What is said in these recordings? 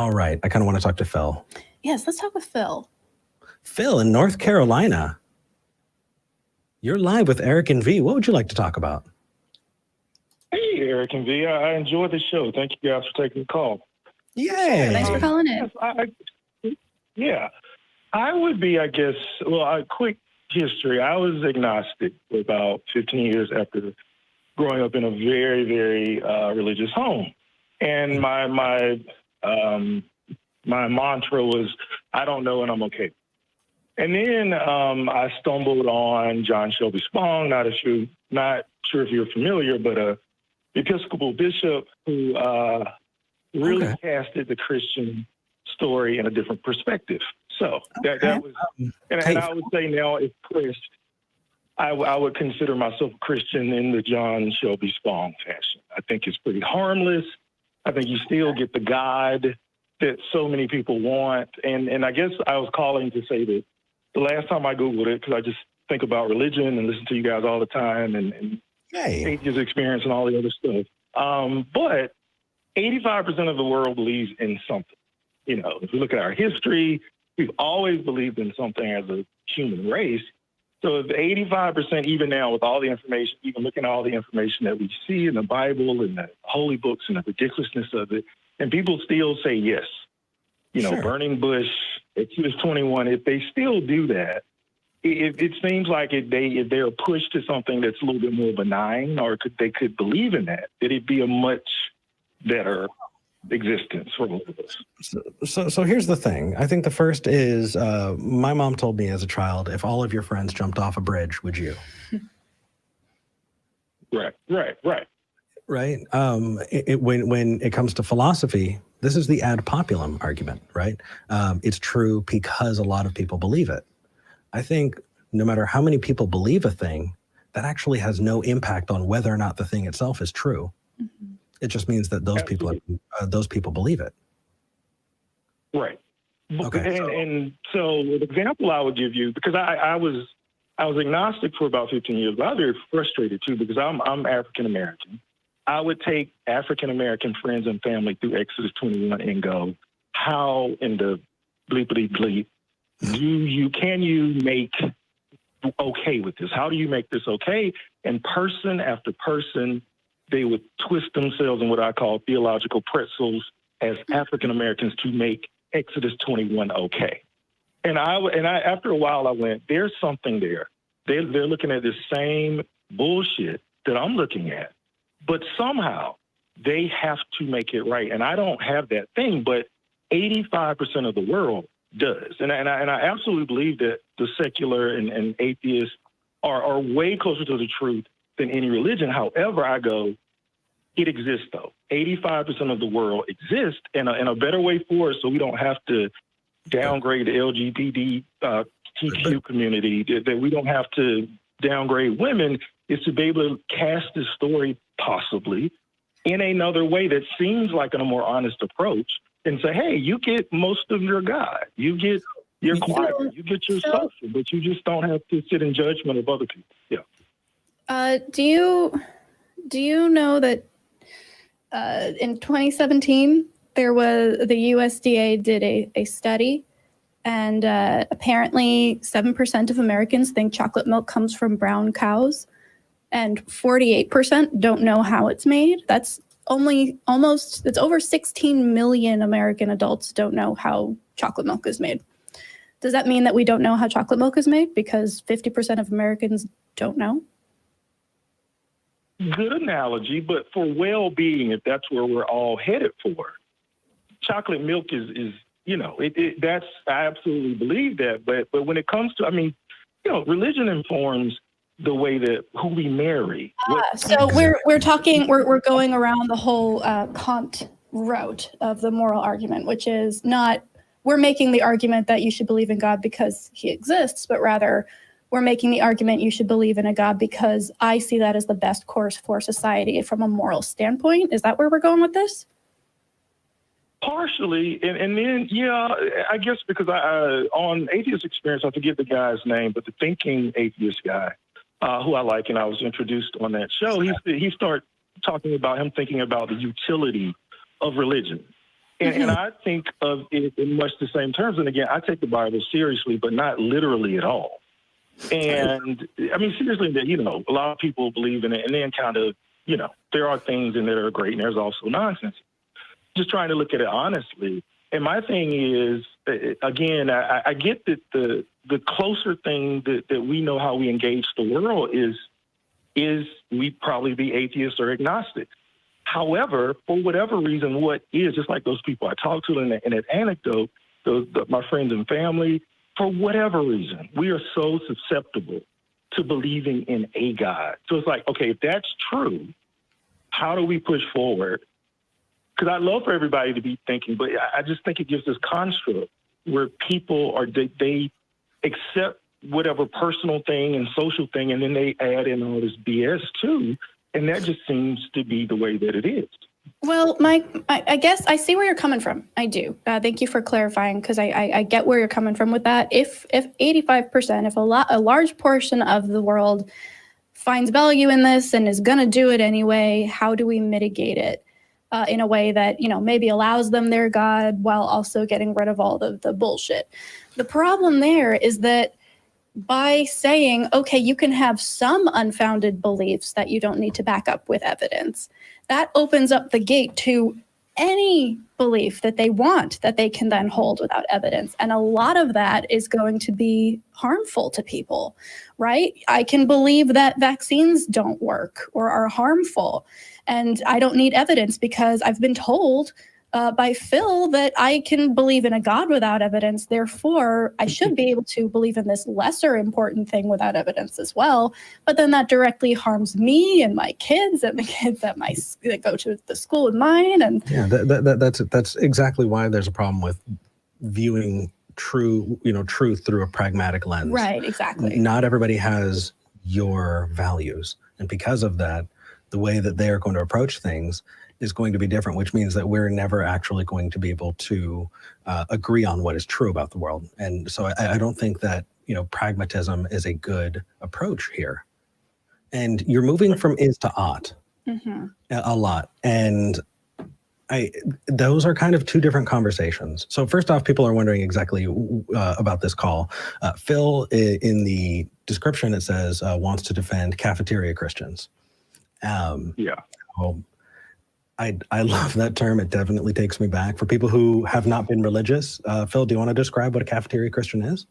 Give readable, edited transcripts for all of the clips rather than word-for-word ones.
All right. I kind of want to talk to Phil. Yes, let's talk with Phil. Phil in North Carolina. You're live with Eric and V. What would you like to talk about? Hey, Eric and V. I enjoy the show. Thank you guys for taking the call. Yay. Thanks for calling in. I would be, I guess, a quick history. I was agnostic for about 15 years after growing up in a very, very religious home. And my mantra was, I don't know and I'm okay. And then I stumbled on John Shelby Spong, not sure if you're familiar, but a Episcopal bishop who really casted the Christian story in a different perspective. So that was, and I would say now, if pushed, I would consider myself a Christian in the John Shelby Spong fashion. I think it's pretty harmless. I think you still get the God that so many people want. And I guess I was calling to say that the last time I Googled it, because I just think about religion and listen to you guys all the time and atheist experience and all the other stuff. But 85% of the world believes in something. You know, if we look at our history, we've always believed in something as a human race. So if 85%, even now with all the information, even looking at all the information that we see in the Bible and the holy books and the ridiculousness of it, and people still say yes. You know, burning bush, Exodus 21, if they still do that, it seems like if they're pushed to something that's a little bit more benign, or they could believe in that, it'd be a much better existence for both of us. So here's the thing. I think the first is my mom told me as a child, if all of your friends jumped off a bridge, would you? Right. Right. When it comes to philosophy, this is the ad populum argument, right? It's true because a lot of people believe it. I think no matter how many people believe a thing, that actually has no impact on whether or not the thing itself is true. Mm-hmm. It just means that those people believe it. Right. Okay. And so the example I would give you, because I was agnostic for about 15 years, but I was very frustrated too, because I'm African American. I would take African American friends and family through Exodus 21 and go, how in the bleepity bleep can you make okay with this? How do you make this okay? And person after person, they would twist themselves in what I call theological pretzels as African Americans to make Exodus 21 okay. And I after a while I went, there's something there. They're looking at the same bullshit that I'm looking at, but somehow they have to make it right. And I don't have that thing, but 85% of the world does. And I absolutely believe that the secular and atheists are way closer to the truth than any religion. However, I go, it exists though. 85% of the world exists, and a better way forward, so we don't have to downgrade the LGBTQ community, that we don't have to downgrade women, is to be able to cast this story possibly in another way that seems like a more honest approach, and say, hey, you get most of your God, you get your choir, you get your social, but you just don't have to sit in judgment of other people. Yeah. Do you know that in 2017 the USDA did a study, and apparently 7% of Americans think chocolate milk comes from brown cows, and 48% don't know how it's made. That's it's over 16 million American adults don't know how chocolate milk is made. Does that mean that we don't know how chocolate milk is made because 50% of Americans don't know? Good analogy, but for well-being, if that's where we're all headed for, chocolate milk is that's, I absolutely believe that. But when it comes to, religion informs the way that who we marry. So we're going around the whole Kant route of the moral argument, which is not, we're making the argument that you should believe in God because he exists, but rather we're making the argument you should believe in a God because I see that as the best course for society from a moral standpoint. Is that where we're going with this? Partially, and then, I guess because on Atheist Experience, I forget the guy's name, but the thinking atheist guy, who I like, and I was introduced on that show, he started talking about him thinking about the utility of religion. And I think of it in much the same terms. And again, I take the Bible seriously, but not literally at all. And I mean, seriously, that, you know, a lot of people believe in it and then kind of, you know, there are things in there that are great and there's also nonsense. Just trying to look at it honestly. And my thing is, again, I get that the closer thing that we know how we engage the world is we probably be atheists or agnostic. However, for whatever reason, what is, just like those people I talked to in that anecdote, my friends and family, for whatever reason, we are so susceptible to believing in a God. So it's like, okay, if that's true, how do we push forward? Because I'd love for everybody to be thinking, but I just think it gives this construct where people they accept whatever personal thing and social thing, and then they add in all this BS too. And that just seems to be the way that it is. Well, Mike, I guess I see where you're coming from. I do. Thank you for clarifying, because I get where you're coming from with that. If 85%, if a large portion of the world finds value in this and is going to do it anyway, how do we mitigate it in a way that, you know, maybe allows them their God while also getting rid of all the bullshit? The problem there is that by saying, okay, you can have some unfounded beliefs that you don't need to back up with evidence, that opens up the gate to any belief that they want that they can then hold without evidence. And a lot of that is going to be harmful to people, right? I can believe that vaccines don't work or are harmful, and I don't need evidence because I've been told by Phil that I can believe in a God without evidence. Therefore, I should be able to believe in this lesser important thing without evidence as well. But then that directly harms me and my kids and the kids that go to the school with mine. And yeah, that's exactly why there's a problem with viewing truth through a pragmatic lens. Right, exactly. Not everybody has your values, and because of that, the way that they are going to approach things is going to be different, which means that we're never actually going to be able to agree on what is true about the world. And so I don't think that, you know, pragmatism is a good approach here. And you're moving from is to ought a lot. And those are kind of two different conversations. So first off, people are wondering exactly about this call. Phil, in the description, it says wants to defend cafeteria Christians. Yeah. Well, I love that term. It definitely takes me back. For people who have not been religious, Phil, do you want to describe what a cafeteria Christian is?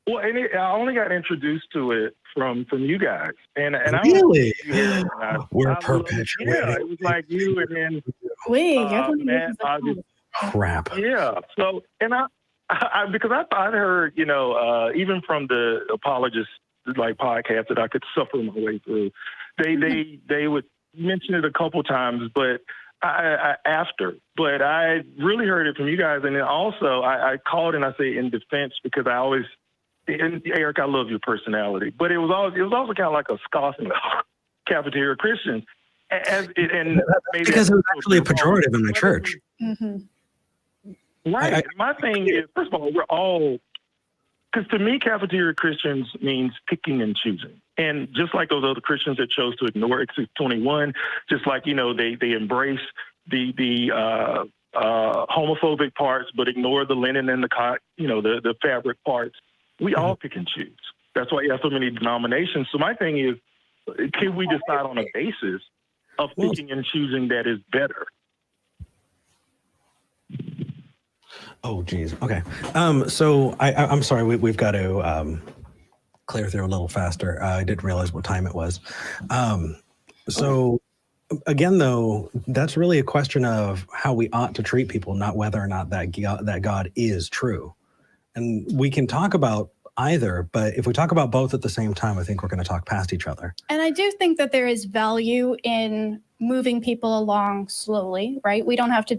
Well, I only got introduced to it from you guys, and really, we're perpetuating. Yeah, it was like you, and then Matt, crap. Yeah. So, and I because I'd heard, you know, even from the apologists like podcast that I could suffer my way through, they would mention it a couple times, but I really heard it from you guys. And then also I called and I say in defense, because I always, and Eric, I love your personality, but it was also kind of like a scoffing cafeteria Christian. Because it was actually a pejorative in my church. Right. My thing is, first of all, we're all, because to me, cafeteria Christians means picking and choosing. And just like those other Christians that chose to ignore Exodus 21, just like, you know, they embrace the homophobic parts, but ignore the linen and the fabric parts. We all pick and choose. That's why you have so many denominations. So my thing is, can we decide on a basis of picking and choosing that is better? Oh, geez. Okay. So I'm sorry. We've got to clear through a little faster. I didn't realize what time it was. So again, though, that's really a question of how we ought to treat people, not whether or not that God is true. And we can talk about either, but if we talk about both at the same time, I think we're going to talk past each other. And I do think that there is value in moving people along slowly, right? We don't have to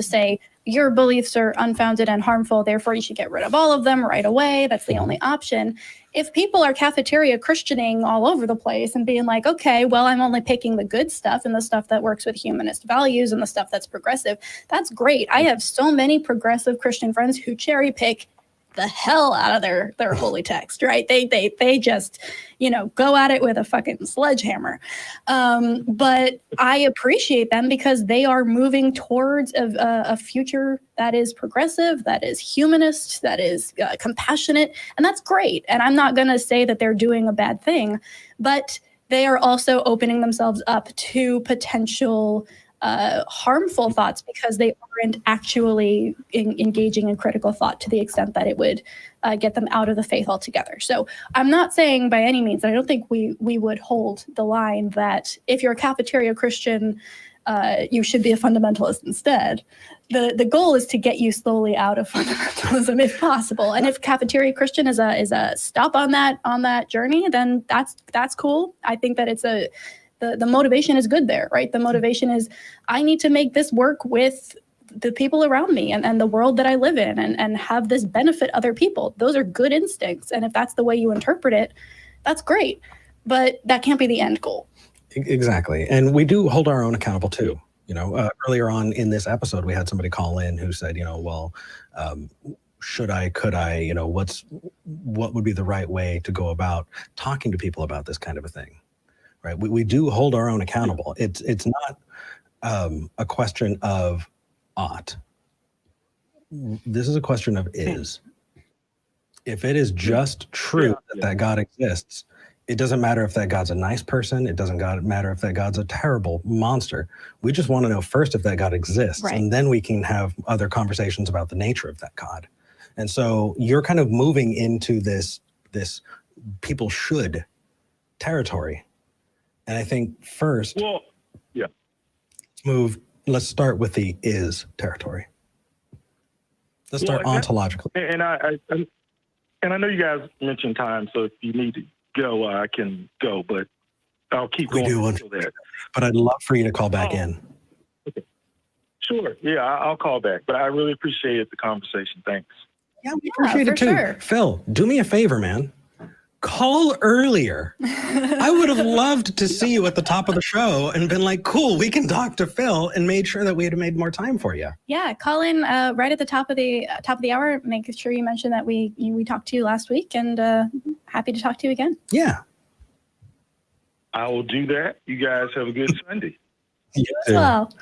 say your beliefs are unfounded and harmful, therefore you should get rid of all of them right away. That's the only option. If people are cafeteria Christianing all over the place and being like, okay, well, I'm only picking the good stuff and the stuff that works with humanist values and the stuff that's progressive, that's great. I have so many progressive Christian friends who cherry pick the hell out of their holy text, right? They just, go at it with a fucking sledgehammer. But I appreciate them because they are moving towards a future that is progressive, that is humanist, that is compassionate, and that's great. And I'm not going to say that they're doing a bad thing, but they are also opening themselves up to potential harmful thoughts because they aren't actually engaging in critical thought to the extent that it would get them out of the faith altogether. So I'm not saying by any means, I don't think we would hold the line that if you're a cafeteria Christian, you should be a fundamentalist instead. The goal is to get you slowly out of fundamentalism if possible. And if cafeteria Christian is a stop on that journey, then that's cool. I think that it's the motivation is good there, right? The motivation is I need to make this work with the people around me and the world that I live in and have this benefit other people. Those are good instincts. And if that's the way you interpret it, that's great. But that can't be the end goal. Exactly. And we do hold our own accountable too. Earlier on in this episode, we had somebody call in who said, should I, could I, what would be the right way to go about talking to people about this kind of a thing? Right. We do hold our own accountable. It's not a question of ought. This is a question of is. If it is just true that God exists, it doesn't matter if that God's a nice person. It doesn't matter if that God's a terrible monster. We just want to know first if that God exists, right. And then we can have other conversations about the nature of that God. And so you're kind of moving into this people should territory. And I think first, let's start with the is territory. Let's start ontologically. And I know you guys mentioned time, so if you need to go, I can go, but I'll keep going until that. But I'd love for you to call back in. Okay. Sure. Yeah, I'll call back. But I really appreciate the conversation. Thanks. Yeah, we appreciate it too. Sure. Phil, do me a favor, man. Call earlier. I would have loved to see you at the top of the show and been like, cool, we can talk to Phil, and made sure that we had made more time for you. Yeah, call in right at the top of the hour. Make sure you mention that we talked to you last week, and happy to talk to you again. Yeah. I will do that. You guys have a good Sunday. You as well.